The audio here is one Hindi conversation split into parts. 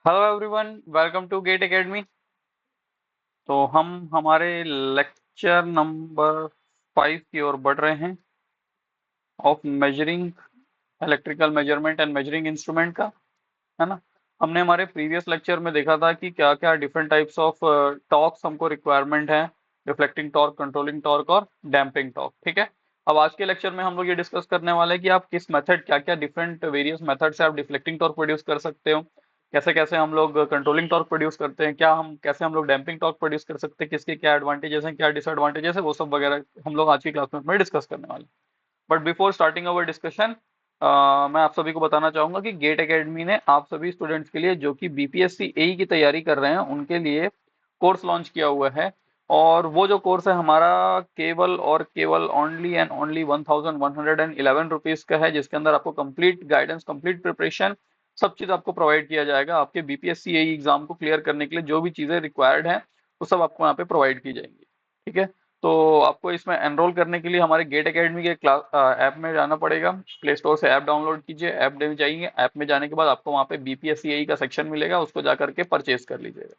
Hello everyone, welcome to GATE Academy. तो हम हमारे लेक्चर नंबर 5 की ओर बढ़ रहे हैं of measuring electrical measurement and measuring instrument का, है ना। हमने हमारे प्रीवियस लेक्चर में देखा था कि क्या क्या डिफरेंट टाइप्स ऑफ टॉर्क्स हमको रिक्वायरमेंट है। रिफ्लेक्टिंग टॉर्क, कंट्रोलिंग टॉर्क और डैम्पिंग टॉर्क। ठीक है। अब आज के लेक्चर में हम लोग ये डिस्कस करने वाले हैं कि आप किस मेथड, क्या क्या डिफरेंट वेरियस मेथड से आप डिफ्लेक्टिंग टॉर्क प्रोड्यूस कर सकते हो, कैसे कैसे हम लोग कंट्रोलिंग टॉर्क प्रोड्यूस करते हैं, क्या हम कैसे हम लोग डैम्पिंग टॉर्क प्रोड्यूस कर सकते हैं, किसके क्या एडवांटेजेस हैं, क्या डिसएडवांटेजेस है, वो सब वगैरह हम लोग आज की क्लास में डिस्कस करने वाले हैं। But before starting our discussion, मैं आप सभी को बताना चाहूंगा कि गेट एकेडमी ने आप सभी स्टूडेंट्स के लिए जो कि बीपीएससी एई की तैयारी कर रहे हैं उनके लिए कोर्स लॉन्च किया हुआ है। और वो जो कोर्स है हमारा केवल और केवल ओनली एंड ओनली 1111 रुपीज का है, जिसके अंदर आपको कंप्लीट गाइडेंस, कंप्लीट प्रिपरेशन, सब चीज आपको प्रोवाइड किया जाएगा। आपके बीपीएससी एई एग्जाम को क्लियर करने के लिए जो भी चीजें रिक्वायर्ड हैं वो सब आपको यहाँ पे प्रोवाइड की जाएंगी। ठीक है। तो आपको इसमें एनरोल करने के लिए हमारे गेट एकेडमी के क्लास ऐप में जाना पड़ेगा। प्ले स्टोर से ऐप डाउनलोड कीजिए, ऐप में जाइए, ऐप में जाने के बाद आपको वहाँ पे बीपीएससी का सेक्शन मिलेगा, उसको जा करके परचेज कर लीजिएगा।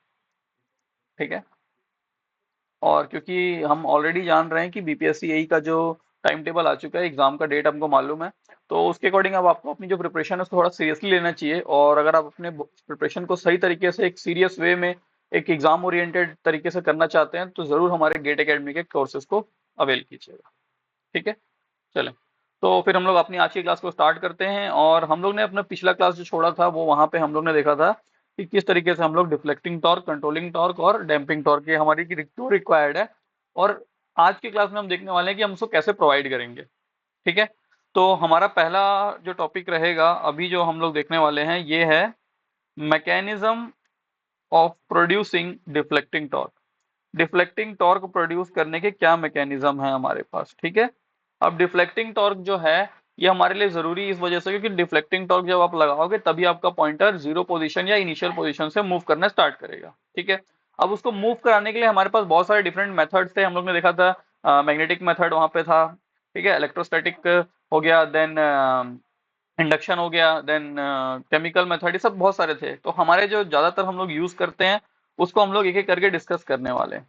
ठीक है। और क्योंकि हम ऑलरेडी जान रहे हैं कि बीपीएससी का जो टाइम टेबल आ चुका है, एग्जाम का डेट हमको मालूम है, तो उसके अकॉर्डिंग अब आपको अपनी जो प्रिपरेशन है उसको थोड़ा सीरियसली लेना चाहिए। और अगर आप अपने प्रिपरेशन को सही तरीके से, एक सीरियस वे में, एक एग्जाम ओरिएंटेड तरीके से करना चाहते हैं तो जरूर हमारे गेट एकेडमी के कोर्सेज को अवेल कीजिएगा। ठीक है। चलें, तो फिर हम लोग अपनी आज की क्लास को स्टार्ट करते हैं। और हम लोग ने अपना पिछला क्लास जो छोड़ा था वो वहां पे हम लोग ने देखा था कि किस तरीके से हम लोग डिफ्लेक्टिंग टॉर्क, कंट्रोलिंग टॉर्क और डैम्पिंग टॉर्क ये हमारी क्यों रिक्वायर्ड है। और आज की क्लास में हम देखने वाले हैं कि हम उसको कैसे प्रोवाइड करेंगे। ठीक है। तो हमारा पहला जो टॉपिक रहेगा अभी जो हम लोग देखने वाले हैं ये है mechanism of producing deflecting torque. Deflecting torque produce करने के क्या मैकेनिज्म है हमारे पास। ठीक है। अब डिफ्लेक्टिंग टॉर्क जो है ये हमारे लिए जरूरी इस वजह से क्योंकि डिफ्लेक्टिंग टॉर्क जब आप लगाओगे तभी आपका पॉइंटर जीरो पोजीशन या इनिशियल पोजीशन से मूव करना स्टार्ट करेगा। ठीक है। अब उसको मूव कराने के लिए हमारे पास बहुत सारे डिफरेंट मेथड्स थे। हम लोग ने देखा था मैग्नेटिक मेथड वहां पे था। ठीक है। इलेक्ट्रोस्टैटिक हो गया, देन इंडक्शन हो गया, देन केमिकल मेथड, ये सब बहुत सारे थे। तो हमारे जो ज्यादातर हम लोग यूज करते हैं उसको हम लोग एक एक करके डिस्कस करने वाले हैं।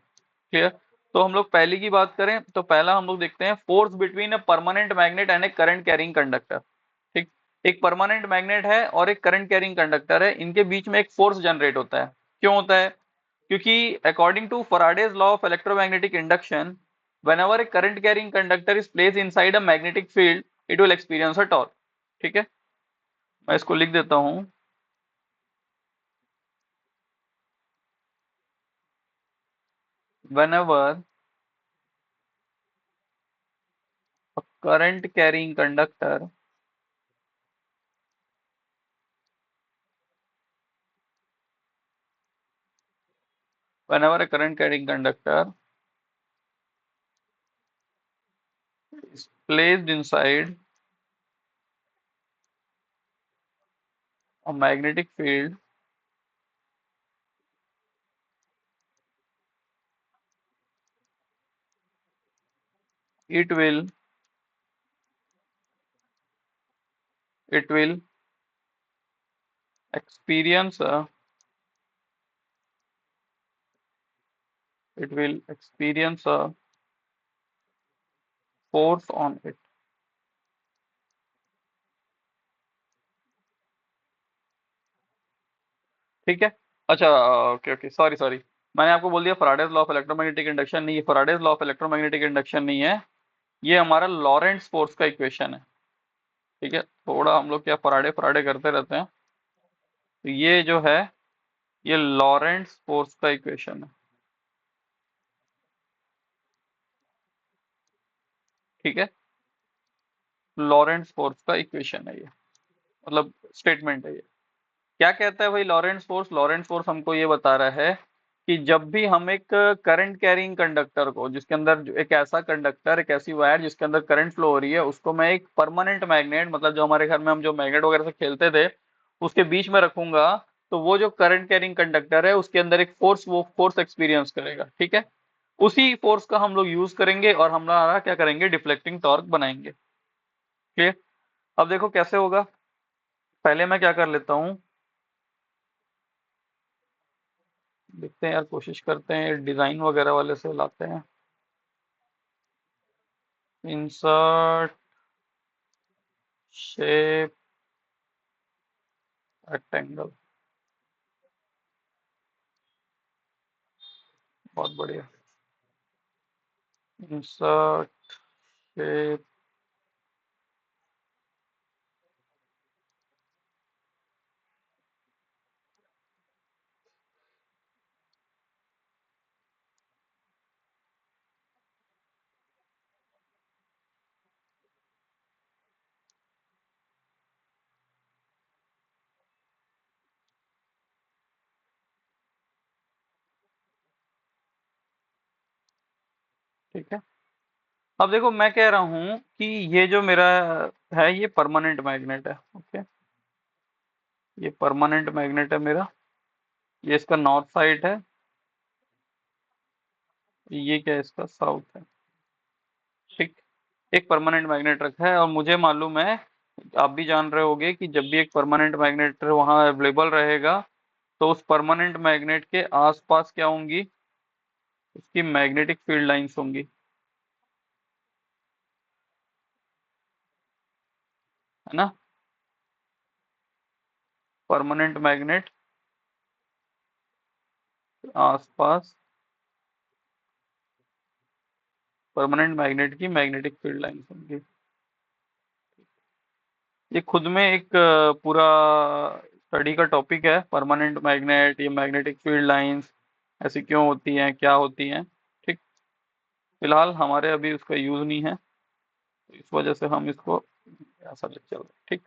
क्लियर। तो हम लोग पहली की बात करें तो पहला हम लोग देखते हैं force between a permanent magnet and A current carrying conductor. ठीक। एक परमानेंट मैग्नेट है और एक करंट कैरिंग कंडक्टर है, इनके बीच में एक फोर्स जनरेट होता है। क्यों होता है? क्योंकि according to Faraday's law of electromagnetic induction, whenever a current carrying conductor is placed inside a magnetic field it will experience a torque। ठीक है। मैं इसको लिख देता हूं। whenever a current carrying conductor whenever a current carrying conductor is placed inside a magnetic field, it will it will experience a it will experience a force on it। ठीक है। अच्छा, ओके ओके, सॉरी सॉरी, मैंने आपको बोल दिया Faraday's law of electromagnetic induction. नहीं, ये Faraday's law of electromagnetic induction नहीं है, ये हमारा लॉरेंट्ज फोर्स का इक्वेशन है। ठीक है। थोड़ा हम लोग क्या फराडे फराडे करते रहते हैं। तो ये जो है ये लॉरेंट्ज फोर्स का इक्वेशन है। ठीक है। लॉरेंट्ज फोर्स का इक्वेशन है ये, मतलब स्टेटमेंट है ये। क्या कहता है भाई लॉरेंट्ज फोर्स? लॉरेंट्ज फोर्स हमको ये बता रहा है कि जब भी हम एक करंट कैरिंग कंडक्टर को, जिसके अंदर एक ऐसा कंडक्टर, एक ऐसी वायर जिसके अंदर करंट फ्लो हो रही है, उसको मैं एक परमानेंट मैग्नेट, मतलब जो हमारे घर में हम जो मैग्नेट वगैरह से खेलते थे उसके बीच में रखूंगा, तो वो जो करंट कैरिंग कंडक्टर है उसके अंदर एक फोर्स, वो फोर्स एक्सपीरियंस करेगा। ठीक है। उसी फोर्स का हम लोग यूज करेंगे और हमारा क्या करेंगे, डिफ्लेक्टिंग टॉर्क बनाएंगे। क्लियर। अब देखो कैसे होगा। पहले मैं क्या कर लेता हूँ, देखते हैं यार, कोशिश करते हैं डिजाइन वगैरह वाले से लाते हैं। इंसर्ट शेप रेक्टेंगल, बहुत बढ़िया। इंसर्ट शेप, ठीक है। अब देखो मैं कह रहा हूँ कि ये जो मेरा है ये परमानेंट मैग्नेट है, ओके। ये परमानेंट मैग्नेट है मेरा, ये इसका नॉर्थ साइड है, ये क्या है इसका साउथ है, ठीक। एक परमानेंट मैग्नेट रखा है और मुझे मालूम है, आप भी जान रहे होगे कि जब भी एक परमानेंट मैग्नेट वहां अवेलेबल रहेगा तो उस परमानेंट मैग्नेट के आसपास क्या होंगी, उसकी मैग्नेटिक फील्ड लाइंस होंगी, है ना। परमानेंट मैग्नेट आसपास परमानेंट मैग्नेट की मैग्नेटिक फील्ड लाइंस होंगी। ये खुद में एक पूरा स्टडी का टॉपिक है, परमानेंट मैग्नेट, ये मैग्नेटिक फील्ड लाइंस ऐसी क्यों होती हैं, क्या होती हैं, ठीक। फिलहाल हमारे अभी उसका यूज नहीं है, तो इस वजह से हम इसको ऐसा ले चल रहे हैं, ठीक।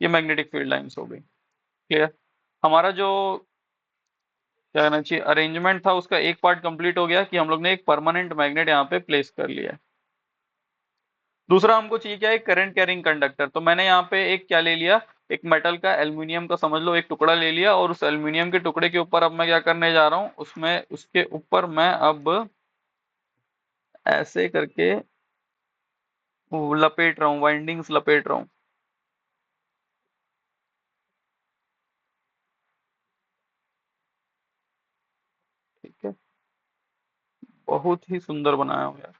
ये मैग्नेटिक फील्ड लाइंस हो गई, क्लियर। हमारा जो क्या कहना चाहिए अरेंजमेंट था उसका एक पार्ट कंप्लीट हो गया कि हम लोग ने एक परमानेंट मैग्नेट यहाँ पे प्लेस कर लिया है। दूसरा हमको चाहिए क्या है, करंट कैरिंग कंडक्टर। तो मैंने यहाँ पे एक क्या ले लिया, एक मेटल का एल्यूमिनियम का समझ लो एक टुकड़ा ले लिया, और उस एल्यूमिनियम के टुकड़े के ऊपर अब मैं क्या करने जा रहा हूँ, उसमें उसके ऊपर मैं अब ऐसे करके वो लपेट रहा हूँ, वाइंडिंग्स लपेट रहा हूँ, ठीक है। बहुत ही सुंदर बनाया हूँ यार,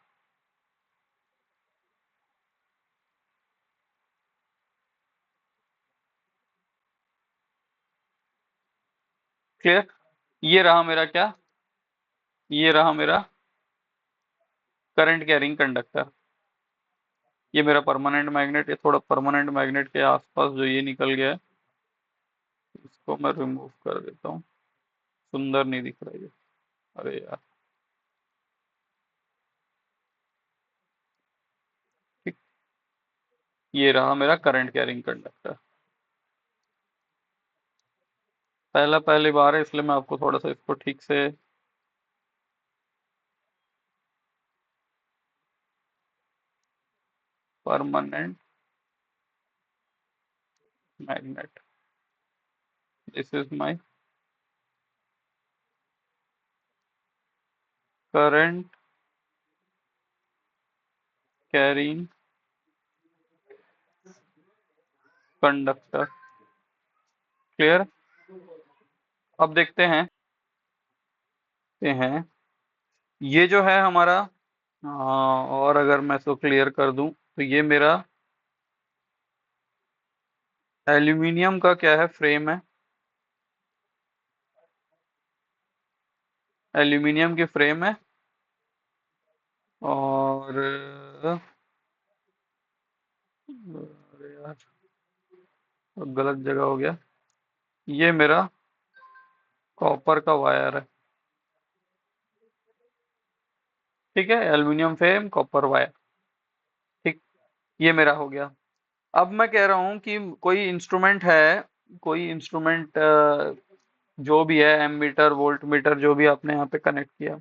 क्लियर। ये रहा मेरा क्या, ये रहा मेरा करंट कैरिंग कंडक्टर। ये मेरा परमानेंट मैग्नेट, ये थोड़ा परमानेंट मैग्नेट के आसपास जो ये निकल गया है इसको मैं रिमूव कर देता हूँ, सुंदर नहीं दिख रहा ये, अरे यार, ठीक। ये रहा मेरा करंट कैरिंग कंडक्टर। पहली बार है इसलिए मैं आपको थोड़ा सा इसको ठीक से permanent magnet, this is my current carrying conductor, clear. अब देखते हैं ये जो है हमारा, और अगर मैं इसको क्लियर कर दूं तो ये मेरा एल्यूमिनियम का क्या है, फ्रेम है, एल्यूमिनियम की फ्रेम है। और अरे यार, गलत जगह हो गया, ये मेरा कॉपर का वायर है, ठीक है, एल्यूमिनियम फ्रेम कॉपर वायर, ठीक। ये मेरा हो गया। अब मैं कह रहा हूँ कि कोई इंस्ट्रूमेंट है, कोई इंस्ट्रूमेंट जो भी है, एमीटर वोल्ट मीटर जो भी आपने यहाँ पे कनेक्ट किया,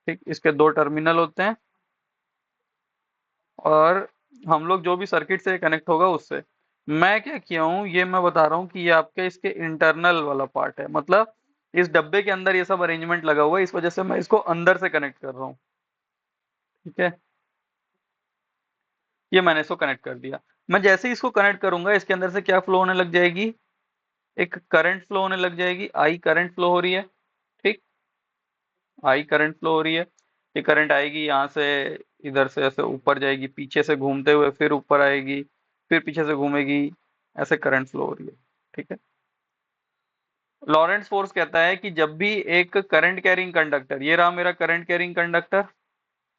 ठीक। इसके दो टर्मिनल होते हैं, और हम लोग जो भी सर्किट से कनेक्ट होगा उससे, मैं क्या किया हूँ ये मैं बता रहा हूँ कि ये आपके इसके इंटरनल वाला पार्ट है, मतलब इस डब्बे के अंदर ये सब अरेंजमेंट लगा हुआ है, इस वजह से मैं इसको अंदर से कनेक्ट कर रहा हूँ, ठीक है। ये मैंने इसको कनेक्ट कर दिया। मैं जैसे ही इसको कनेक्ट करूंगा इसके अंदर से क्या फ्लो होने लग जाएगी, एक करंट फ्लो होने लग जाएगी, आई करंट फ्लो हो रही है। ठीक, आई करंट फ्लो हो रही है। ये करंट आएगी यहाँ से, इधर से ऐसे ऊपर जाएगी, पीछे से घूमते हुए फिर ऊपर आएगी, फिर पीछे से घूमेगी, ऐसे करंट फ्लो हो रही है। ठीक है। लॉरेंट्स फोर्स कहता है कि जब भी एक करंट कैरिंग कंडक्टर, ये रहा मेरा current carrying conductor,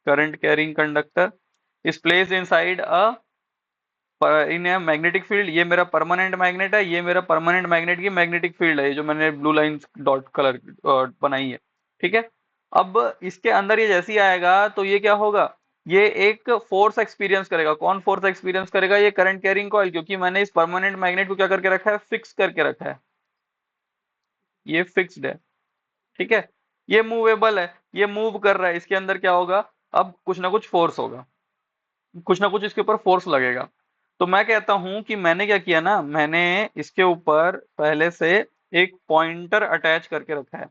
current carrying conductor is placed inside a in a magnetic field, ये मेरा परमानेंट मैग्नेट है, ये मेरा परमानेंट मैग्नेट की मैग्नेटिक फील्ड है, ये जो मैंने ब्लू लाइन डॉट कलर बनाई है। ठीक है। अब इसके अंदर ये जैसे ही आएगा तो ये क्या होगा, ये एक फोर्स एक्सपीरियंस करेगा। कौन फोर्स एक्सपीरियंस करेगा, ये करंट कैरिंग कॉइल, क्योंकि मैंने इस परमानेंट मैग्नेट को क्या करके रखा है, फिक्स करके रखा है, ये फिक्स्ड है। ठीक है। ये मूवेबल है, ये मूव कर रहा है, इसके अंदर क्या होगा, अब कुछ ना कुछ फोर्स होगा, कुछ ना कुछ इसके ऊपर फोर्स लगेगा। तो मैं कहता हूं कि मैंने क्या किया ना, मैंने इसके ऊपर पहले से एक पॉइंटर अटैच करके रखा है।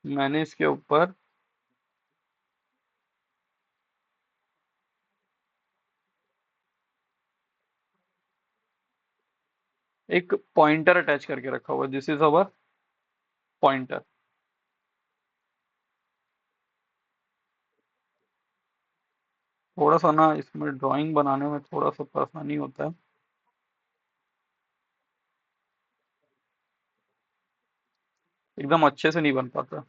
मैंने इसके ऊपर एक पॉइंटर अटैच करके रखा हुआ, दिस इज अवर पॉइंटर। थोड़ा सा ना इसमें ड्राइंग बनाने में थोड़ा सा परेशानी होता है, एकदम अच्छे से नहीं बन पाता।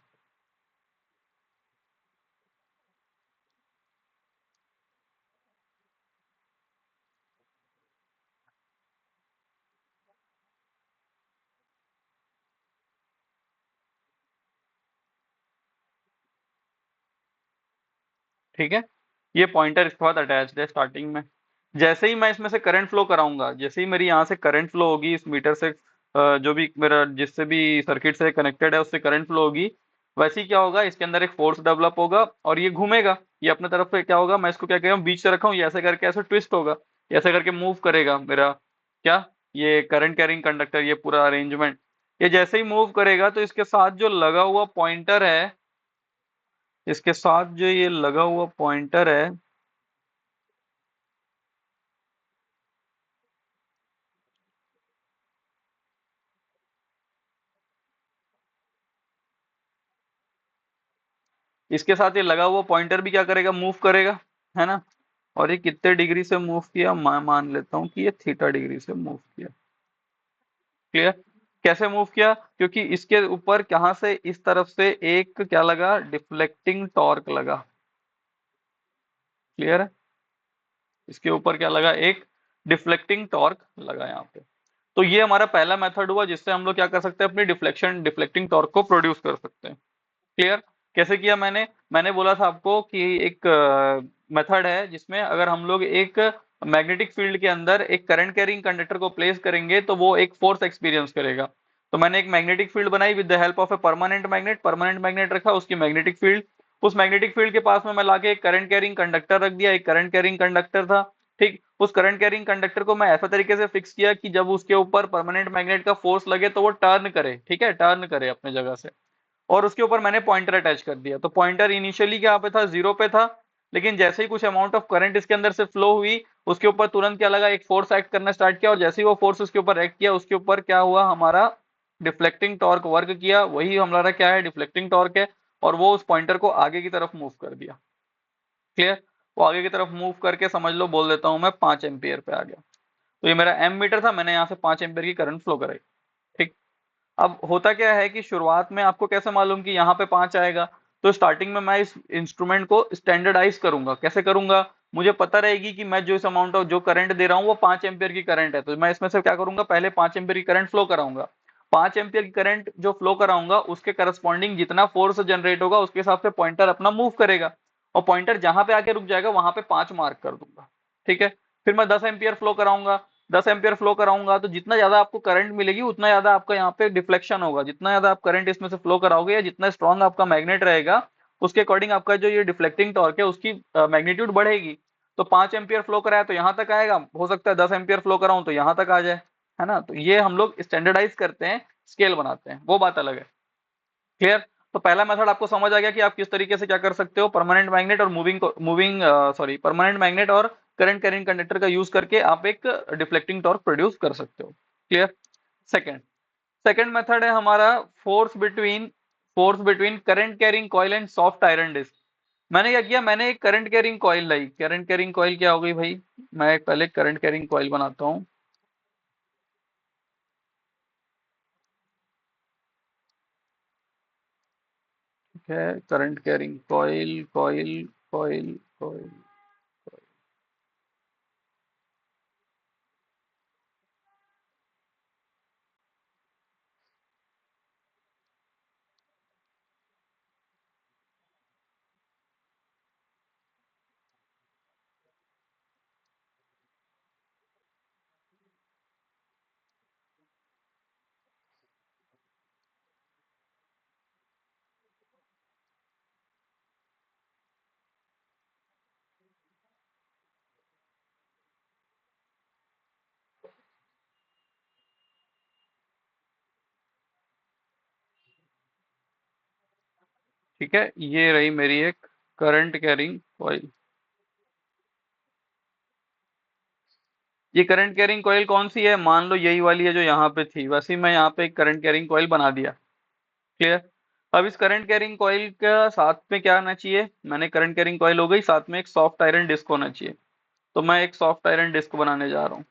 ठीक है। ये पॉइंटर इसके बाद अटैच्ड है स्टार्टिंग में। जैसे ही मैं इसमें से करंट फ्लो कराऊंगा, जैसे ही मेरी यहाँ से करंट फ्लो होगी इस मीटर से, जो भी मेरा जिससे भी सर्किट से कनेक्टेड है उससे करंट फ्लो होगी, वैसे ही क्या होगा, इसके अंदर एक फोर्स डेवलप होगा और ये घूमेगा। ये अपने तरफ से क्या होगा, मैं इसको क्या कह रहा हूँ, बीच से रखा हूँ, ये ऐसे करके ऐसे ट्विस्ट होगा, ये ऐसे करके मूव करेगा मेरा क्या, ये करंट कैरिंग कंडक्टर, ये पूरा अरेंजमेंट। ये जैसे ही मूव करेगा तो इसके साथ जो लगा हुआ पॉइंटर है, इसके साथ जो ये लगा हुआ पॉइंटर है, इसके साथ ये लगा हुआ पॉइंटर भी क्या करेगा, मूव करेगा, है ना। और ये कितने डिग्री से मूव किया, मैं मान लेता हूँ कि ये थीटा डिग्री से मूव किया। क्लियर। कैसे मूव किया, क्योंकि इसके ऊपर कहां से, इस तरफ से एक क्या लगा, डिफ्लेक्टिंग टॉर्क लगा। क्लियर है। इसके ऊपर क्या लगा, एक डिफ्लेक्टिंग टॉर्क लगा यहाँ पे। तो ये हमारा पहला मेथड हुआ जिससे हम लोग क्या कर सकते हैं, अपनी डिफ्लेक्टिंग टॉर्क को प्रोड्यूस कर सकते हैं। क्लियर। कैसे किया मैंने, मैंने बोला था आपको कि एक मेथड है जिसमें अगर हम लोग एक मैग्नेटिक फील्ड के अंदर एक करंट कैरिंग कंडक्टर को प्लेस करेंगे तो वो एक फोर्स एक्सपीरियंस करेगा। तो मैंने एक मैग्नेटिक फील्ड बनाई with the help of a permanent magnet रखा, उसकी मैग्नेटिक फील्ड, उस मैग्नेटिक फील्ड के पास में मैं लाके एक करंट कैरिंग कंडक्टर रख दिया, एक करंट कैरिंग कंडक्टर था। ठीक, उस करंट कैरिंग कंडक्टर को मैं ऐसा तरीके से फिक्स किया कि जब उसके ऊपर परमानेंट मैग्नेट का फोर्स लगे तो वो टर्न करे, ठीक है, टर्न करे अपने जगह से। और उसके ऊपर मैंने पॉइंटर अटैच कर दिया। तो पॉइंटर इनिशियली क्या पे था, जीरो पे था, लेकिन जैसे ही कुछ अमाउंट ऑफ करंट इसके अंदर से फ्लो हुई, उसके ऊपर तुरंत क्या लगा, एक फोर्स एक्ट करना स्टार्ट किया, और जैसे ही वो फोर्स उसके ऊपर एक्ट किया, उसके ऊपर क्या हुआ, हमारा डिफ्लेक्टिंग टॉर्क वर्क किया, वही हमारा क्या है, डिफ्लेक्टिंग टॉर्क है, और वो उस पॉइंटर को आगे की तरफ मूव कर दिया। क्लियर। वो आगे की तरफ मूव करके समझ लो, बोल देता हूं मैं, 5 एम्पियर पे आ गया। तो ये मेरा एम मीटर था, मैंने यहाँ से 5 एम्पियर की करंट फ्लो कराई। ठीक। अब होता क्या है कि शुरुआत में आपको कैसे मालूम कि यहाँ पे 5 आएगा, तो स्टार्टिंग में मैं इस इंस्ट्रूमेंट को स्टैंडर्डाइज करूंगा। कैसे करूंगा, मुझे पता रहेगी कि मैं जो इस अमाउंट ऑफ जो करंट दे रहा हूँ वो 5 एम्पियर की करंट है, तो मैं इसमें से क्या करूंगा, पहले 5 एम्पियर की करंट फ्लो कराऊंगा। 5 एम्पियर की करंट जो फ्लो कराऊंगा उसके करस्पॉन्डिंग जितना फोर्स जनरेट होगा उसके हिसाब से पॉइंटर अपना मूव करेगा, और पॉइंटर जहां पे आके रुक जाएगा वहां पे 5 मार्क कर दूंगा। ठीक है। फिर मैं 10 एम्पियर फ्लो कराऊंगा। 10 एम्पियर फ्लो कराऊंगा तो जितना ज्यादा आपको करंट मिलेगी उतना ज्यादा आपका यहाँ पे डिफ्लेक्शन होगा, जितना ज्यादा आप करंट इसमें से फ्लो कराओगे या जितना स्ट्रांग आपका मैग्नेट रहेगा उसके अकॉर्डिंग आपका जो ये डिफ्लेक्टिंग टॉर्क है उसकी मैग्नीट्यूड बढ़ेगी। तो 5 एम्पियर फ्लो कराया तो यहाँ तक आएगा, हो सकता है 10 एम्पियर फ्लो कराऊं तो यहाँ तक आ जाए, है ना। तो ये हम लोग स्टैंडर्डाइज करते हैं, स्केल बनाते हैं, वो बात अलग है। क्लियर। तो पहला मेथड आपको समझ आ गया कि आप किस तरीके से क्या कर सकते हो, परमानेंट मैग्नेट और परमानेंट मैग्नेट और करंट कैरिंग कंडक्टर का यूज करके आप एक डिफ्लेक्टिंग टॉर्क प्रोड्यूस कर सकते हो। क्लियर। सेकंड सेकंड मेथड है हमारा force between current carrying coil and soft iron disc. मैंने क्या किया, मैंने एक करंट कैरिंग कॉइल लाई। करंट कैरिंग कॉइल क्या हो गई भाई, मैं एक पहले करंट कैरिंग कॉइल बनाता हूँ। ठीक है, current carrying coil coil coil coil. ठीक है, ये रही मेरी एक करंट कैरिंग कॉइल। ये करंट कैरिंग कॉइल कौन सी है, मान लो यही वाली है जो यहाँ पे थी, वैसे ही मैं यहाँ पे एक करंट कैरिंग कॉइल बना दिया। क्लियर। अब इस करंट कैरिंग कॉइल का साथ में क्या आना चाहिए, मैंने करंट कैरिंग कॉइल हो गई, साथ में एक सॉफ्ट आयरन डिस्क होना चाहिए। तो मैं एक सॉफ्ट आयरन डिस्क बनाने जा रहा हूँ।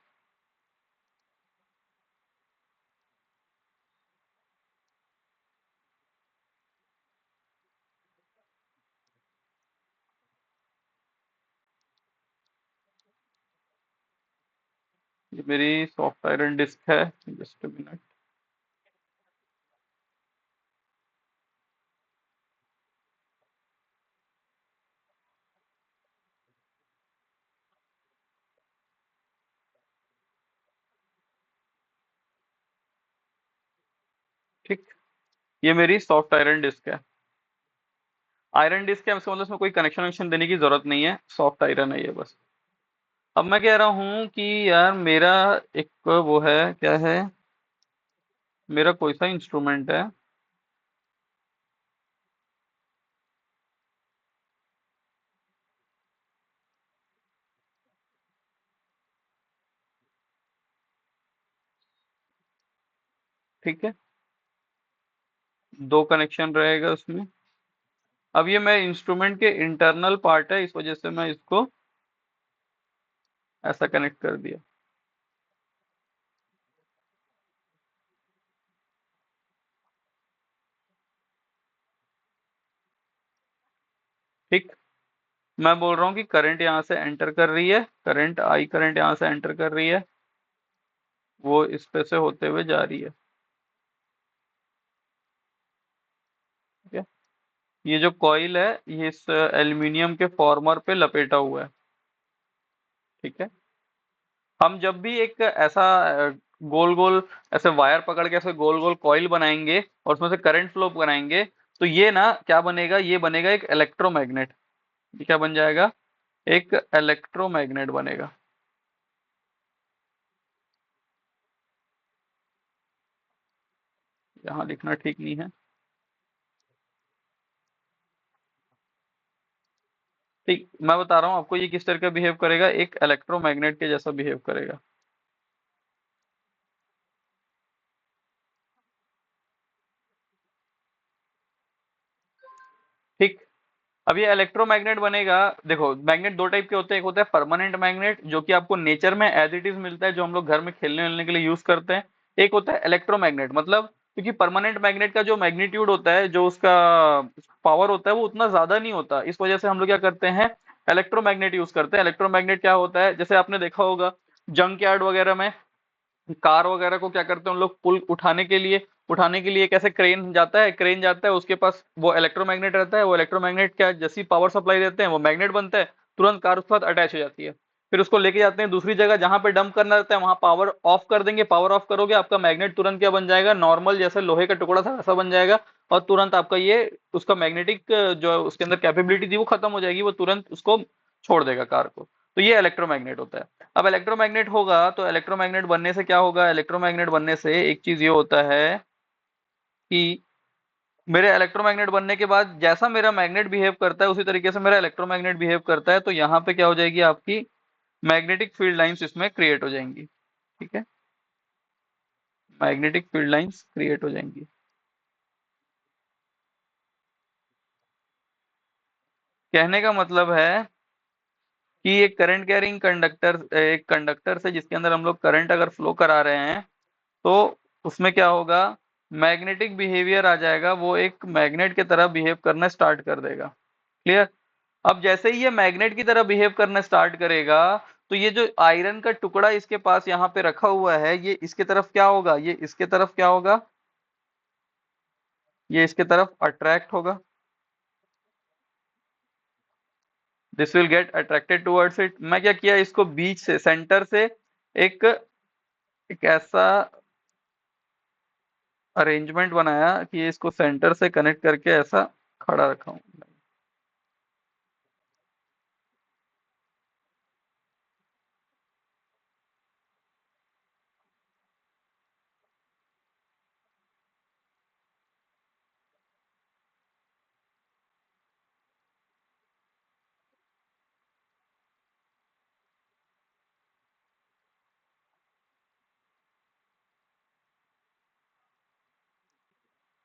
ये मेरी सॉफ्ट आयरन डिस्क है। Just minute. ठीक, ये मेरी सॉफ्ट आयरन डिस्क है। आयरन डिस्क है, इसका मतलब इसमें कोई कनेक्शन वनेक्शन देने की जरूरत नहीं है, सॉफ्ट आयरन है ये बस। अब मैं कह रहा हूँ कि यार मेरा एक वो है, क्या है, मेरा कोई सा इंस्ट्रूमेंट है। ठीक है, दो कनेक्शन रहेगा उसमें। अब ये मैं इंस्ट्रूमेंट के इंटरनल पार्ट है, इस वजह से मैं इसको ऐसा कनेक्ट कर दिया। ठीक, मैं बोल रहा हूँ कि करंट यहाँ से एंटर कर रही है, करंट यहाँ से एंटर कर रही है, वो इस पे से होते हुए जा रही है। ठीक है, ये जो कॉइल है ये इस एल्यूमिनियम के फॉर्मर पे लपेटा हुआ है। ठीक है, हम जब भी एक ऐसा गोल गोल ऐसे वायर पकड़ के ऐसे गोल गोल कॉइल बनाएंगे और उसमें से करंट फ्लो बनाएंगे, तो ये ना क्या बनेगा, ये बनेगा एक इलेक्ट्रोमैग्नेट। ये क्या बन जाएगा, एक इलेक्ट्रोमैग्नेट बनेगा। यहाँ लिखना ठीक नहीं है। ठीक, मैं बता रहा हूँ आपको ये किस तरह का बिहेव करेगा, एक इलेक्ट्रोमैग्नेट के जैसा बिहेव करेगा। ठीक, अब ये इलेक्ट्रोमैग्नेट बनेगा। देखो, मैग्नेट दो टाइप के होते हैं, एक होता है परमानेंट मैग्नेट जो कि आपको नेचर में एज इट इज मिलता है, जो हम लोग घर में खेलने वेलने के लिए यूज करते हैं। एक होता है इलेक्ट्रोमैग्नेट, मतलब क्योंकि परमानेंट मैग्नेट का जो मैग्नीट्यूड होता है, जो उसका पावर होता है, वो उतना ज्यादा नहीं होता, इस वजह से हम लोग क्या करते हैं, इलेक्ट्रोमैग्नेट यूज करते हैं। इलेक्ट्रोमैग्नेट क्या होता है, जैसे आपने देखा होगा जंक यार्ड वगैरह में कार वगैरह को क्या करते हैं उन लोग, पुल उठाने के लिए कैसे क्रेन जाता है, उसके पास वो इलेक्ट्रोमैग्नेट रहता है, वो इलेक्ट्रोमैग्नेट क्या जैसी पावर सप्लाई देते हैं वो मैग्नेट बनता है, तुरंत कार उसके साथ अटैच हो जाती है। फिर उसको लेके जाते हैं दूसरी जगह जहां पे डंप करना रहता है, वहां पावर ऑफ कर देंगे, पावर ऑफ करोगे आपका मैग्नेट तुरंत क्या बन जाएगा, नॉर्मल जैसे लोहे का टुकड़ा था वैसा बन जाएगा। और तुरंत आपका ये उसका मैग्नेटिक जो उसके अंदर कैपेबिलिटी थी वो खत्म हो जाएगी, वो तुरंत उसको छोड़ देगा कार को। तो ये इलेक्ट्रोमैग्नेट होता है। अब इलेक्ट्रोमैग्नेट होगा तो इलेक्ट्रोमैग्नेट बनने से क्या होगा, इलेक्ट्रोमैग्नेट बनने से एक चीज ये होता है कि मेरे इलेक्ट्रोमैग्नेट बनने के बाद जैसा मेरा मैग्नेट बिहेव करता है उसी तरीके से मेरा इलेक्ट्रोमैग्नेट बिहेव करता है, तो यहाँ पे क्या हो जाएगी आपकी मैग्नेटिक फील्ड लाइंस इसमें क्रिएट हो जाएंगी। ठीक है, मैग्नेटिक फील्ड लाइंस क्रिएट हो जाएंगी। कहने का मतलब है कि एक करंट कैरिंग कंडक्टर, एक कंडक्टर से जिसके अंदर हम लोग करंट अगर फ्लो करा रहे हैं, तो उसमें क्या होगा, मैग्नेटिक बिहेवियर आ जाएगा, वो एक मैग्नेट की तरह बिहेव करना स्टार्ट कर देगा। क्लियर। अब जैसे ही ये मैग्नेट की तरह बिहेव करना स्टार्ट करेगा, तो ये जो आयरन का टुकड़ा इसके पास यहाँ पे रखा हुआ है, ये इसके तरफ क्या होगा, ये इसके तरफ क्या होगा, ये इसके तरफ अट्रैक्ट होगा। This will get attracted towards it. मैं क्या किया, इसको बीच से, सेंटर से एक एक ऐसा अरेंजमेंट बनाया कि इसको सेंटर से कनेक्ट करके ऐसा खड़ा रखा हूं।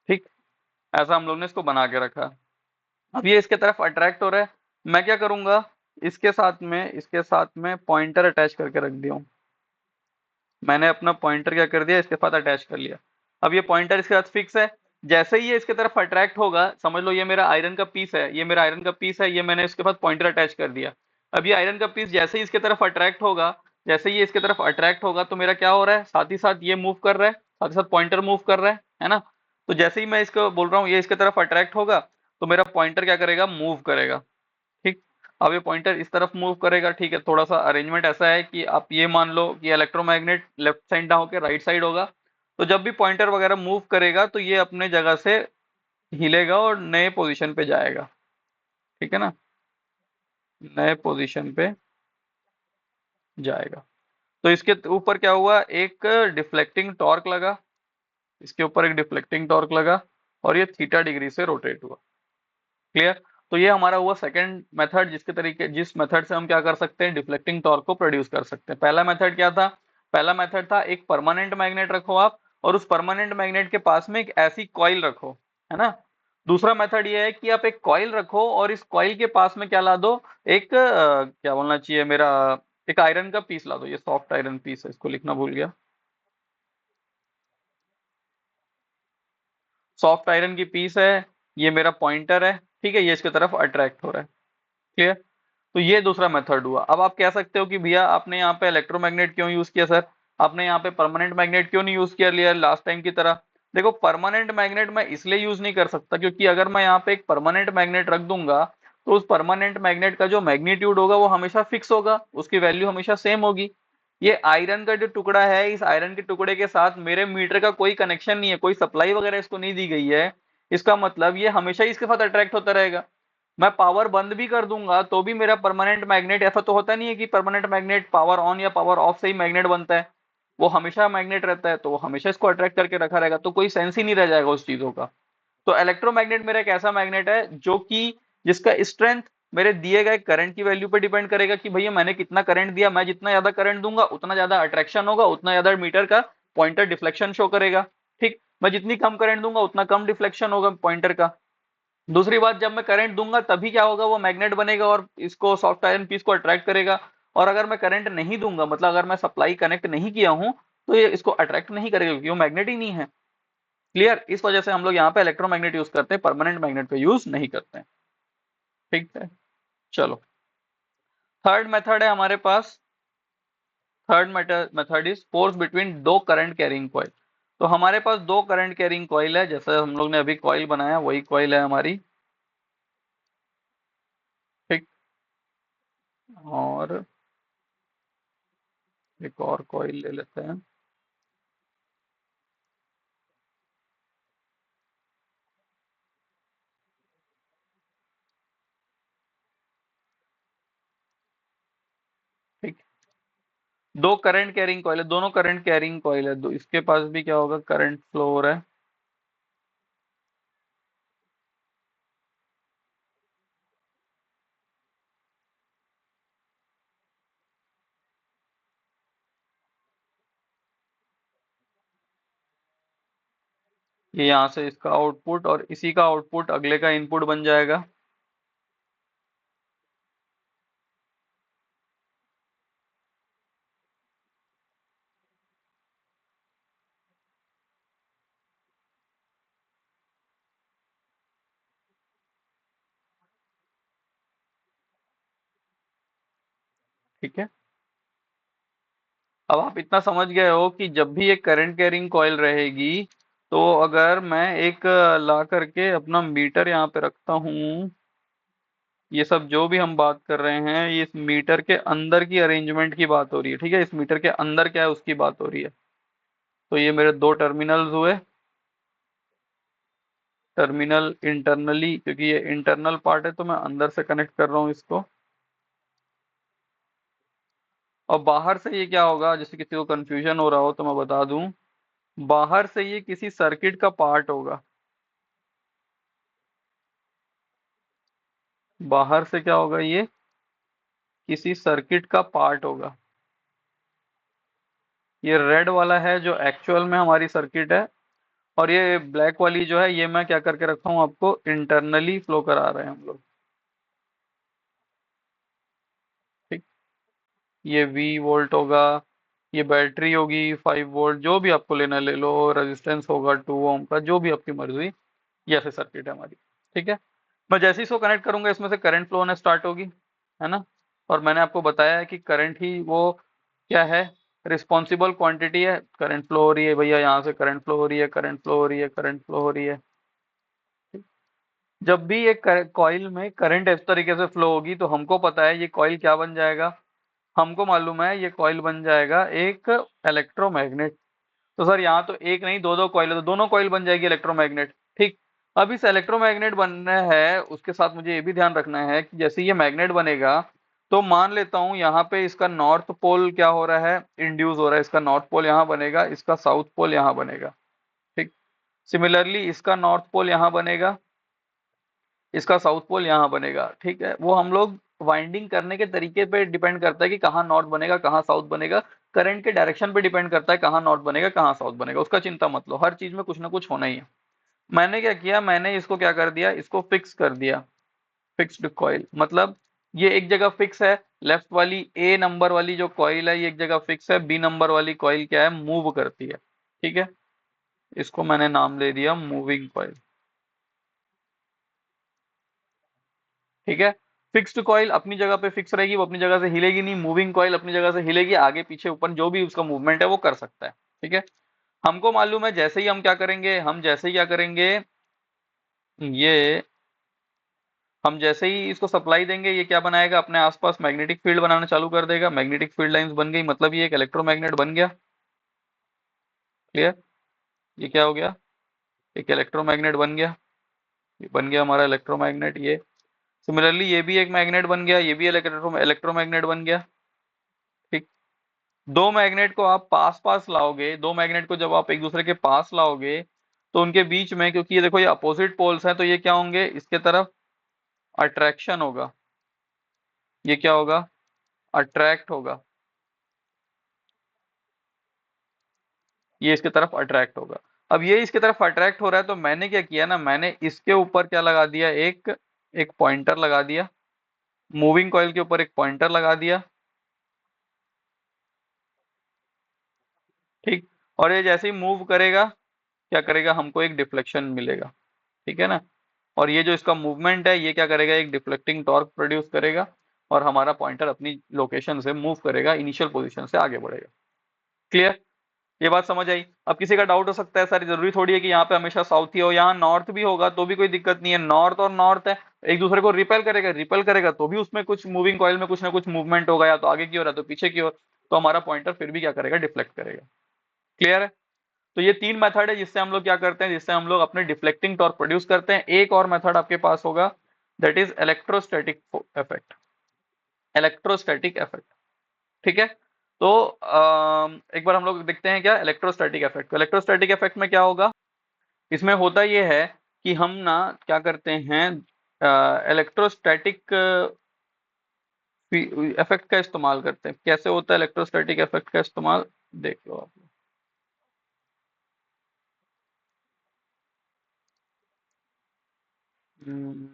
ठीक, ऐसा हम लोग ने इसको बना के रखा। अब ये इसके तरफ अट्रैक्ट हो रहा है, मैं क्या करूंगा, इसके साथ में पॉइंटर अटैच करके रख दिया हूं। मैंने अपना पॉइंटर क्या कर दिया, इसके साथ अटैच कर लिया। अब ये पॉइंटर इसके साथ फिक्स है। जैसे ही ये इसके तरफ अट्रैक्ट होगा, समझ लो ये मेरा आयरन का पीस है, ये मेरा आयरन का पीस है, ये मैंने इसके साथ पॉइंटर अटैच कर दिया। अब ये आयरन का पीस जैसे ही इसके तरफ अट्रैक्ट होगा, जैसे ही ये इसके तरफ अट्रैक्ट होगा, तो मेरा क्या हो रहा है, साथ ही साथ ये मूव कर रहा है, साथ ही साथ पॉइंटर मूव कर रहा है ना। तो जैसे ही मैं इसको बोल रहा हूँ ये इसके तरफ अट्रैक्ट होगा, तो मेरा पॉइंटर क्या करेगा, मूव करेगा। ठीक। अब ये पॉइंटर इस तरफ मूव करेगा। ठीक है, थोड़ा सा अरेंजमेंट ऐसा है कि आप ये मान लो कि इलेक्ट्रोमैग्नेट लेफ्ट साइड ना होकर राइट साइड होगा, तो जब भी पॉइंटर वगैरह मूव करेगा तो ये अपने जगह से हिलेगा और नए पोजीशन पे जाएगा। ठीक है ना, नए पोजीशन पे जाएगा। तो इसके ऊपर क्या हुआ, एक डिफ्लेक्टिंग टॉर्क लगा, इसके ऊपर एक डिफ्लेक्टिंग टॉर्क लगा, और ये थीटा डिग्री से रोटेट हुआ। क्लियर। तो ये हमारा हुआ सेकंड मेथड, जिस मेथड से हम क्या कर सकते हैं, डिफ्लेक्टिंग टॉर्क को प्रोड्यूस कर सकते हैं। पहला मेथड क्या था, पहला मेथड था एक परमानेंट मैग्नेट रखो आप, और उस परमानेंट मैग्नेट के पास में एक ऐसी कॉइल रखो, है ना। दूसरा मेथड ये है कि आप एक कॉइल रखो और इस कॉइल के पास में क्या ला दो, एक क्या बोलना चाहिए मेरा, एक आयरन का पीस ला दो। ये सॉफ्ट आयरन पीस है, इसको लिखना भूल गया। सॉफ्ट आयरन की पीस है, ये मेरा पॉइंटर है। ठीक है, ये इसके तरफ अट्रैक्ट हो रहा है। क्लियर। तो ये दूसरा मेथड हुआ। अब आप कह सकते हो कि भैया आपने यहाँ पे इलेक्ट्रोमैग्नेट क्यों यूज किया सर, आपने यहाँ पे परमानेंट मैग्नेट क्यों नहीं यूज किया लिया लास्ट टाइम की तरह। देखो, परमानेंट मैग्नेट मैं इसलिए यूज नहीं कर सकता क्योंकि अगर मैं यहाँ पे एक परमानेंट मैग्नेट रख दूंगा, तो उस परमानेंट मैग्नेट का जो मैग्नीट्यूड होगा वो हमेशा फिक्स होगा, उसकी वैल्यू हमेशा सेम होगी। ये आयरन का जो टुकड़ा है, इस आयरन के टुकड़े के साथ मेरे मीटर का कोई कनेक्शन नहीं है, कोई सप्लाई वगैरह इसको नहीं दी गई है। इसका मतलब ये हमेशा ही इसके साथ अट्रैक्ट होता रहेगा। मैं पावर बंद भी कर दूंगा तो भी मेरा परमानेंट मैग्नेट, ऐसा तो होता नहीं है कि परमानेंट मैग्नेट पावर ऑन या पावर ऑफ से ही मैग्नेट बनता है। वो हमेशा मैग्नेट रहता है, तो वो हमेशा इसको अट्रैक्ट करके रखा रहेगा, तो कोई सेंस ही नहीं रह जाएगा उस चीजों का। तो इलेक्ट्रोमैग्नेट मेरा एक ऐसा मैग्नेट है जो कि जिसका स्ट्रेंथ मेरे दिए गए करंट की वैल्यू पर डिपेंड करेगा कि भैया मैंने कितना करंट दिया, मैं जितना ज्यादा करंट दूंगा उतना ज्यादा अट्रैक्शन होगा, उतना ज्यादा मीटर का पॉइंटर डिफ्लेक्शन शो करेगा। ठीक, मैं जितनी कम करंट दूंगा उतना कम डिफ्लेक्शन होगा पॉइंटर का। दूसरी बात, जब मैं करंट दूंगा तभी क्या होगा, वो मैग्नेट बनेगा और इसको सॉफ्ट आयरन पीस को अट्रैक्ट करेगा। और अगर मैं करंट नहीं दूंगा, मतलब अगर मैं सप्लाई कनेक्ट नहीं किया हूं, तो ये इसको अट्रैक्ट नहीं करेगा क्योंकि वो मैग्नेट ही नहीं है। क्लियर। इस वजह से हम लोग यहाँ पे इलेक्ट्रोमैग्नेट यूज करते हैं, परमानेंट मैग्नेट पे यूज नहीं करते हैं। ठीक है, चलो। थर्ड मेथड है हमारे पास, third method is force between दो करंट कैरिंग कॉइल। तो हमारे पास दो करंट कैरिंग कॉइल है, जैसे हम लोग ने अभी कॉइल बनाया वही कॉइल है हमारी। ठीक। और एक और कॉइल ले लेते हैं। ठीक, दो करंट कैरिंग कॉइल है, दोनों करंट कैरिंग कॉइल है, दो इसके पास भी क्या होगा, करंट फ्लो हो रहा है। ये यहाँ से इसका आउटपुट और इसी का आउटपुट अगले का इनपुट बन जाएगा। ठीक है, अब आप इतना समझ गए हो कि जब भी एक करंट कैरिंग कॉइल रहेगी, तो अगर मैं एक ला करके अपना मीटर यहाँ पे रखता हूँ, ये सब जो भी हम बात कर रहे हैं ये इस मीटर के अंदर की अरेंजमेंट की बात हो रही है। ठीक है, इस मीटर के अंदर क्या है उसकी बात हो रही है। तो ये मेरे दो टर्मिनल्स हुए, टर्मिनल इंटरनली, क्योंकि ये इंटरनल पार्ट है तो मैं अंदर से कनेक्ट कर रहा हूँ इसको। और बाहर से ये क्या होगा, जैसे किसी को कंफ्यूजन हो रहा हो तो मैं बता दूं, बाहर से ये किसी सर्किट का पार्ट होगा। बाहर से क्या होगा, ये किसी सर्किट का पार्ट होगा। ये रेड वाला है जो एक्चुअल में हमारी सर्किट है, और ये ब्लैक वाली जो है ये मैं क्या करके रखा हूँ, आपको इंटरनली फ्लो करा रहे हैं हम लोग। ठीक, ये वी वोल्ट होगा, ये बैटरी होगी 5 वोल्ट, जो भी आपको लेना ले लो, रेजिस्टेंस होगा 2 ओम का, जो भी आपकी मर्जी। ये ऐसे सर्किट है हमारी। ठीक है, मैं जैसे ही इसको कनेक्ट करूंगा इसमें से करंट फ्लो होना स्टार्ट होगी, है ना। और मैंने आपको बताया है कि करंट ही वो क्या है, रिस्पॉन्सिबल क्वांटिटी है। करंट फ्लो हो रही है भैया, यहाँ से करंट फ्लो हो रही है, करंट फ्लो हो रही है, करंट फ्लो हो रही है। जब भी एक कॉइल में करंट इस तरीके से फ्लो होगी तो हमको पता है ये कॉइल क्या बन जाएगा, हमको मालूम है ये कॉइल बन जाएगा एक इलेक्ट्रोमैग्नेट। तो सर यहाँ तो एक नहीं दो दो कॉइल है, तो दोनों कॉइल बन जाएगी इलेक्ट्रोमैग्नेट। ठीक, अब इस इलेक्ट्रोमैग्नेट बनना है उसके साथ मुझे ये भी ध्यान रखना है कि जैसे ये मैग्नेट बनेगा, तो मान लेता हूँ यहाँ पे इसका नॉर्थ पोल क्या हो रहा है, इंड्यूस हो रहा है, इसका नॉर्थ पोल यहाँ बनेगा, इसका साउथ पोल यहाँ बनेगा। ठीक, सिमिलरली इसका नॉर्थ पोल यहाँ बनेगा, इसका साउथ पोल यहाँ बनेगा। ठीक है, वो हम लोग वाइंडिंग करने के तरीके पे डिपेंड करता है कि कहाँ नॉर्थ बनेगा कहाँ साउथ बनेगा। करंट के डायरेक्शन पे डिपेंड करता है कहाँ नॉर्थ बनेगा कहाँ साउथ बनेगा, उसका चिंता मत लो, हर चीज में कुछ ना कुछ होना ही है। मैंने क्या किया, मैंने इसको क्या कर दिया, इसको फिक्स कर दिया। फिक्स्ड कॉइल मतलब ये एक जगह फिक्स है, लेफ्ट वाली ए नंबर वाली जो कॉइल है ये एक जगह फिक्स है, बी नंबर वाली कॉइल क्या है, मूव करती है। ठीक है, इसको मैंने नाम दे दिया मूविंग कॉइल। ठीक है, फिक्स्ड कॉइल अपनी जगह पे फिक्स रहेगी, वो अपनी जगह से हिलेगी नहीं। मूविंग कॉइल अपनी जगह से हिलेगी, आगे पीछे ऊपर जो भी उसका मूवमेंट है वो कर सकता है। ठीक है, हमको मालूम है जैसे ही हम क्या करेंगे, हम जैसे ही क्या करेंगे, ये हम जैसे ही इसको सप्लाई देंगे ये क्या बनाएगा, अपने आसपास मैग्नेटिक फील्ड बनाना चालू कर देगा। मैग्नेटिक फील्ड लाइंस बन गई, मतलब ये एक इलेक्ट्रोमैग्नेट बन गया। क्लियर, ये क्या हो गया, एक इलेक्ट्रोमैग्नेट बन गया। ये बन गया हमारा इलेक्ट्रोमैग्नेट। ये सिमिलरली ये भी एक मैग्नेट बन गया, ये भी इलेक्ट्रोमैग्नेट बन गया। ठीक, दो मैग्नेट को आप पास पास लाओगे, दो मैग्नेट को जब आप एक दूसरे के पास लाओगे तो उनके बीच में, क्योंकि ये देखो ये अपोजिट पोल्स हैं, तो ये क्या होंगे, इसके तरफ अट्रैक्शन होगा, ये क्या होगा, अट्रैक्ट होगा, ये इसके तरफ अट्रैक्ट होगा। अब ये इसके तरफ अट्रैक्ट हो रहा है तो मैंने क्या किया ना, मैंने इसके ऊपर क्या लगा दिया, एक एक पॉइंटर लगा दिया, मूविंग कॉइल के ऊपर एक पॉइंटर लगा दिया। ठीक, और ये जैसे ही मूव करेगा क्या करेगा, हमको एक डिफ्लेक्शन मिलेगा। ठीक है ना, और ये जो इसका मूवमेंट है ये क्या करेगा, एक डिफ्लेक्टिंग टॉर्क प्रोड्यूस करेगा, और हमारा पॉइंटर अपनी लोकेशन से मूव करेगा, इनिशियल पोजीशन से आगे बढ़ेगा। क्लियर, ये बात समझ आई। अब किसी का डाउट हो सकता है, सारी जरूरी थोड़ी है कि यहाँ पे हमेशा साउथ ही हो, यहाँ नॉर्थ भी होगा तो भी कोई दिक्कत नहीं है। नॉर्थ और नॉर्थ है, एक दूसरे को रिपेल करेगा, रिपेल करेगा तो भी उसमें कुछ मूविंग कॉइल में कुछ ना कुछ मूवमेंट होगा, या तो आगे की ओर या तो पीछे की ओर, तो हमारा पॉइंटर फिर भी क्या करेगा, डिफ्लेक्ट करेगा। क्लियर है, तो ये तीन मेथड है जिससे हम लोग क्या करते हैं, जिससे हम लोग अपने डिफ्लेक्टिंग टॉर्क प्रोड्यूस करते हैं। एक और मेथड आपके पास होगा, that is electrostatic effect, electrostatic effect. ठीक है, तो एक बार हम लोग देखते हैं क्या इलेक्ट्रोस्टैटिक इफेक्ट। तो इलेक्ट्रोस्टैटिक इफेक्ट में क्या होगा, इसमें होता ये है कि हम ना क्या करते हैं, इलेक्ट्रोस्टैटिक इफेक्ट का इस्तेमाल करते हैं। कैसे होता है इलेक्ट्रोस्टैटिक इफेक्ट का इस्तेमाल, देख लो आप। हम्म,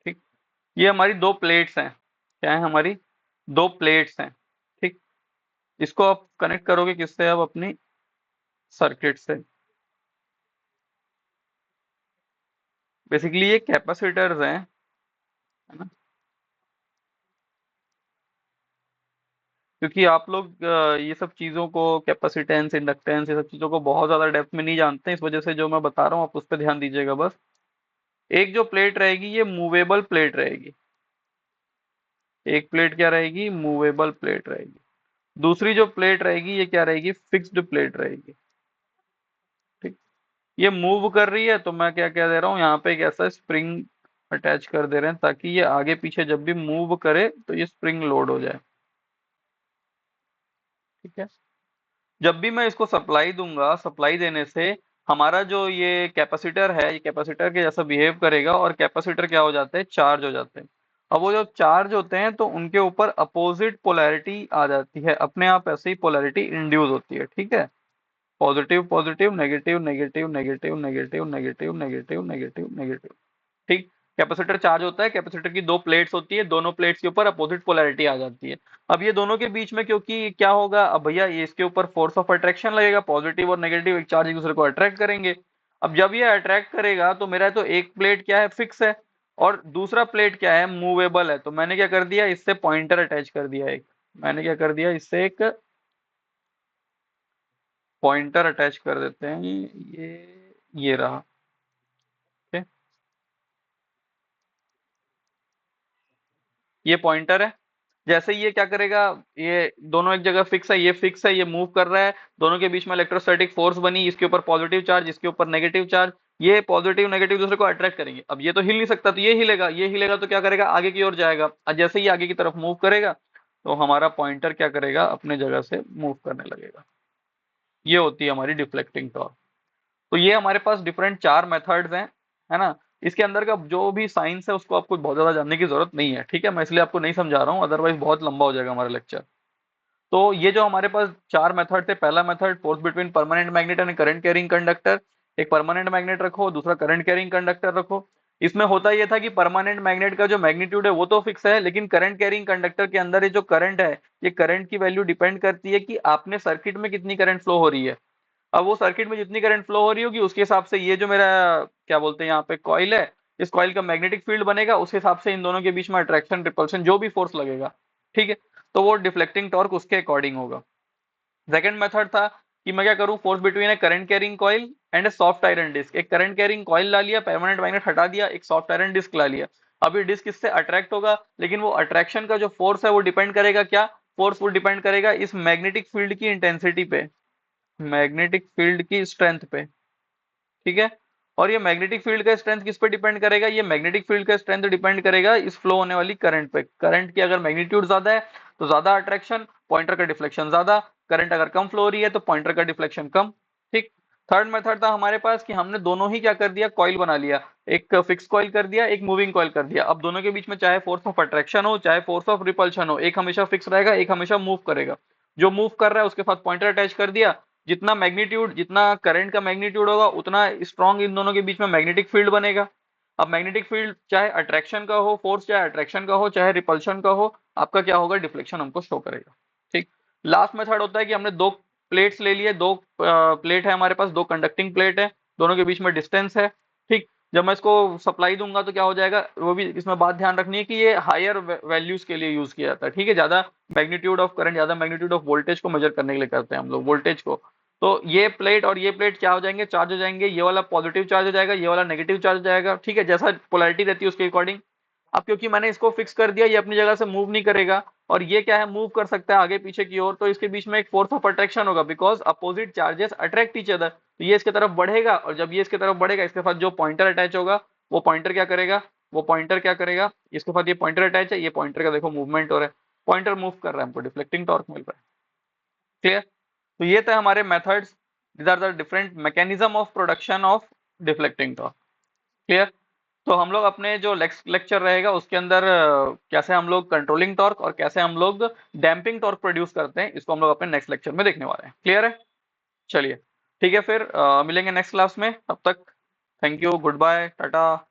ठीक। ये हमारी दो प्लेट्स हैं। क्या है हमारी? दो प्लेट्स हैं। ठीक। इसको आप कनेक्ट करोगे किससे? अब अपनी सर्किट से। बेसिकली ये कैपेसिटर्स हैं, है ना? क्योंकि आप लोग ये सब चीजों को, कैपेसिटेंस, इंडक्टेंस, ये सब चीजों को बहुत ज्यादा डेप्थ में नहीं जानते हैं, इस वजह से जो मैं बता रहा हूँ आप उस पर ध्यान दीजिएगा बस। एक जो प्लेट रहेगी ये मूवेबल प्लेट रहेगी। एक प्लेट क्या रहेगी? मूवेबल प्लेट रहेगी। दूसरी जो प्लेट रहेगी ये क्या रहेगी? फिक्स्ड प्लेट रहेगी। ठीक। ये मूव कर रही है तो मैं क्या कह दे रहा हूँ, यहाँ पे एक ऐसा स्प्रिंग अटैच कर दे रहे हैं ताकि ये आगे पीछे जब भी मूव करे तो ये स्प्रिंग लोड हो जाए। ठीक है। जब भी मैं इसको सप्लाई दूंगा, सप्लाई देने से हमारा जो ये कैपेसिटर है, ये कैपेसिटर के जैसा बिहेव करेगा और कैपेसिटर क्या हो जाते हैं? चार्ज हो जाते हैं। अब वो जब चार्ज होते हैं तो उनके ऊपर अपोजिट पोलैरिटी आ जाती है, अपने आप ऐसे ही पोलैरिटी इंड्यूस होती है। ठीक है। Positive positive, negative negative, negative negative, negative negative, negative negative. ठीक। कैपेसिटर चार्ज होता है, कैपेसिटर की दो प्लेट्स होती है, दोनों प्लेट्स के ऊपर अपोजिट पोलैरिटी आ जाती है। अब ये दोनों के बीच में क्योंकि क्या होगा, अब भैया ये इसके ऊपर फोर्स ऑफ अट्रैक्शन लगेगा, पॉजिटिव और नेगेटिव एक चार्ज एक दूसरे को अट्रैक्ट करेंगे। अब जब ये अट्रैक्ट करेगा तो मेरा तो एक प्लेट क्या है? फिक्स है। और दूसरा प्लेट क्या है? मूवेबल है। तो मैंने क्या कर दिया? इससे पॉइंटर अटैच कर दिया एक। मैंने क्या कर दिया? इससे एक पॉइंटर अटैच कर देते हैं। ये रहा। ठीक है? ये पॉइंटर है। जैसे ही ये क्या करेगा, ये दोनों एक जगह फिक्स है, ये फिक्स है, ये मूव कर रहा है, दोनों के बीच में इलेक्ट्रोस्टैटिक फोर्स बनी, इसके ऊपर पॉजिटिव चार्ज, इसके ऊपर नेगेटिव चार्ज। ये पॉजिटिव नेगेटिव दूसरे को अट्रैक्ट करेंगे। अब ये तो हिल नहीं सकता तो ये हिलेगा, ये हिलेगा तो क्या करेगा? आगे की ओर जाएगा। और जैसे ही आगे की तरफ मूव करेगा तो हमारा पॉइंटर क्या करेगा? अपने जगह से मूव करने लगेगा। ये होती है हमारी डिफ्लेक्टिंग टॉर्क। तो ये हमारे पास डिफरेंट चार मेथड्स हैं, है ना? इसके अंदर का जो भी साइंस है उसको आपको बहुत ज्यादा जानने की जरूरत नहीं है। ठीक है, मैं इसलिए आपको नहीं समझा रहा हूँ, अदरवाइज बहुत लंबा हो जाएगा हमारा लेक्चर। तो ये जो हमारे पास चार मेथड थे, पहला method force between permanent magnet and current carrying conductor. एक परमानेंट मैग्नेट रखो, दूसरा करंट कैरिंग कंडक्टर रखो। इसमें होता यह था कि परमानेंट मैग्नेट का जो मैग्नीट्यूड है वो तो फिक्स है, लेकिन करंट कैरिंग कंडक्टर के अंदर ये जो करंट है, ये करंट की वैल्यू डिपेंड करती है कि आपने सर्किट में कितनी करंट फ्लो हो रही है। अब वो सर्किट में जितनी करंट फ्लो हो रही होगी उसके हिसाब से ये जो मेरा क्या बोलते हैं यहाँ पे कॉइल है, इस कॉइल का मैग्नेटिक फील्ड बनेगा, उस हिसाब से इन दोनों के बीच में अट्रैक्शन रिपल्शन जो भी फोर्स लगेगा। ठीक है। तो वो डिफ्लेक्टिंग टॉर्क उसके अकॉर्डिंग होगा। सेकंड मेथड था कि मैं क्या करूं, force between a current carrying coil and a soft iron disc. एक करंट कैरिंग कॉइल ला लिया, परमानेंट मैग्नेट हटा दिया, एक सॉफ्ट आयरन डिस्क ला लिया। अब ये डिस्क इससे अट्रैक्ट होगा, लेकिन वो अट्रैक्शन का जो फोर्स है वो डिपेंड करेगा क्या? फोर्स वो डिपेंड करेगा इस मैग्नेटिक फील्ड की इंटेंसिटी पे, मैग्नेटिक फील्ड की स्ट्रेंथ पे। ठीक है। और ये मैग्नेटिक फील्ड का स्ट्रेंथ किस पे डिपेंड करेगा? ये मैग्नेटिक फील्ड का स्ट्रेंथ डिपेंड करेगा इस फ्लो होने वाली करंट पे। करंट की अगर मैग्नीट्यूड ज्यादा है तो ज्यादा अट्रैक्शन, पॉइंटर का डिफ्लेक्शन ज्यादा। करंट अगर कम फ्लो हो रही है तो पॉइंटर का डिफ्लेक्शन कम। ठीक। थर्ड मेथड था हमारे पास कि हमने दोनों ही क्या कर दिया? कॉइल बना लिया। एक फिक्स कॉइल कर दिया, एक मूविंग कॉइल कर दिया। अब दोनों के बीच में चाहे फोर्स ऑफ अट्रैक्शन हो चाहे फोर्स ऑफ रिपल्शन हो, एक हमेशा फिक्स रहेगा, एक हमेशा मूव करेगा। जो मूव कर रहा है उसके साथ पॉइंटर अटैच कर दिया। जितना मैग्नीट्यूड, जितना करंट का मैग्नीट्यूड होगा उतना स्ट्रॉन्ग इन दोनों के बीच में मैग्नेटिक फील्ड बनेगा। अब मैग्नेटिक फील्ड चाहे अट्रैक्शन का हो, फोर्स चाहे अट्रैक्शन का हो चाहे रिपल्शन का हो, आपका क्या होगा? डिफ्लेक्शन हमको शो करेगा। ठीक। लास्ट मेथड होता है कि हमने दो प्लेट्स ले लिए, दो प्लेट है हमारे पास, दो कंडक्टिंग प्लेट है, दोनों के बीच में डिस्टेंस है। ठीक। जब मैं इसको सप्लाई दूंगा तो क्या हो जाएगा, वो भी इसमें बात ध्यान रखनी है कि ये हायर वैल्यूज के लिए यूज किया जाता है। ठीक है, ज्यादा मैग्नीट्यूड ऑफ करंट, ज्यादा मैग्नीट्यूड ऑफ वोल्टेज को मेजर करने के लिए करते हैं हम लोग, वोल्टेज को। तो ये प्लेट और ये प्लेट क्या हो जाएंगे? चार्ज हो जाएंगे। ये वाला पॉजिटिव चार्ज हो जाएगा, ये वाला नेगेटिव चार्ज हो जाएगा। ठीक है, जैसा पोलैरिटी रहती है उसके अकॉर्डिंग। अब क्योंकि मैंने इसको फिक्स कर दिया, ये अपनी जगह से मूव नहीं करेगा, और ये क्या है, मूव कर सकता है आगे पीछे की ओर, तो इसके बीच में एक फोर्स ऑफ अट्रैक्शन होगा, because opposite charges attract each other. तो ये इसके तरफ बढ़ेगा, और जब ये इसके तरफ बढ़ेगा, इसके साथ जो पॉइंटर अटैच होगा, वो पॉइंटर क्या करेगा, वो पॉइंटर क्या करेगा, इसके साथ ये पॉइंटर अटैच है, ये पॉइंटर का देखो मूवमेंट हो रहा है, पॉइंटर मूव कर रहा है, हमको डिफ्लेक्टिंग टॉर्क मिल रहा है। क्लियर? तो ये थे हमारे methods, these are the different mechanism of production of deflecting torque. Clear? तो हम लोग अपने जो लेक्चर रहेगा उसके अंदर कैसे हम लोग कंट्रोलिंग टॉर्क और कैसे हम लोग डैम्पिंग टॉर्क प्रोड्यूस करते हैं, इसको हम लोग अपने नेक्स्ट लेक्चर में देखने वाले हैं। क्लियर है? चलिए, ठीक है, फिर मिलेंगे नेक्स्ट क्लास में, तब तक thank you, good bye, Tata.